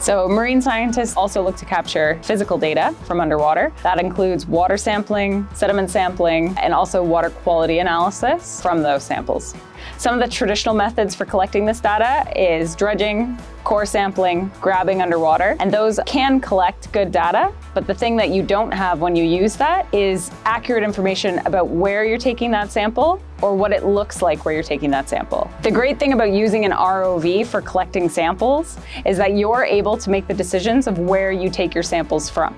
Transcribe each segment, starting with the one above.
So marine scientists also look to capture physical data from underwater. That includes water sampling, sediment sampling, and also water quality analysis from those samples. Some of the traditional methods for collecting this data is dredging, core sampling, grabbing underwater, and those can collect good data, but the thing that you don't have when you use that is accurate information about where you're taking that sample or what it looks like where you're taking that sample. The great thing about using an ROV for collecting samples is that you're able to make the decisions of where you take your samples from.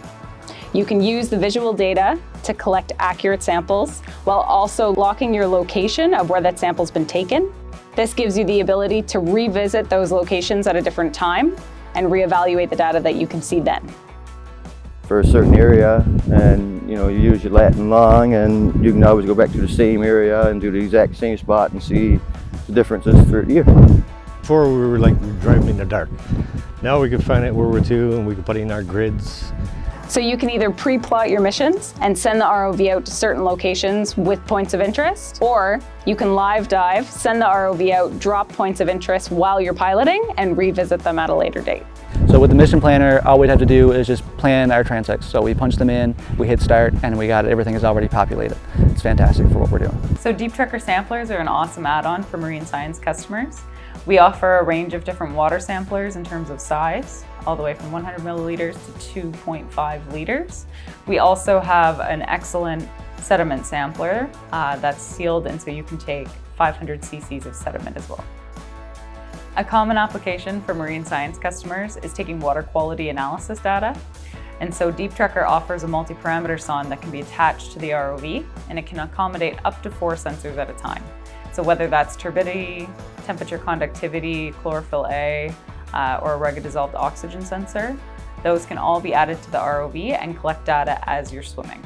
You can use the visual data to collect accurate samples while also locking your location of where that sample's been taken. This gives you the ability to revisit those locations at a different time and reevaluate the data that you can see then. For a certain area, and you use your lat and long, and you can always go back to the same area and do the exact same spot and see the differences through the year. Before we were like driving in the dark. Now we can find out where we're to and we can put in our grids. So you can either pre-plot your missions and send the ROV out to certain locations with points of interest, or you can live dive, send the ROV out, drop points of interest while you're piloting, and revisit them at a later date. So with the mission planner, all we'd have to do is just plan our transects. So we punch them in, we hit start, and we got it. Everything is already populated. It's fantastic for what we're doing. So Deep Trekker samplers are an awesome add-on for marine science customers. We offer a range of different water samplers in terms of size, all the way from 100 milliliters to 2.5 liters. We also have an excellent sediment sampler that's sealed, and so you can take 500 cc's of sediment as well. A common application for marine science customers is taking water quality analysis data. And so Deep Trekker offers a multiparameter sonde that can be attached to the ROV, and it can accommodate up to 4 sensors at a time. So whether that's turbidity, temperature conductivity, chlorophyll A, or a rugged dissolved oxygen sensor, those can all be added to the ROV and collect data as you're swimming.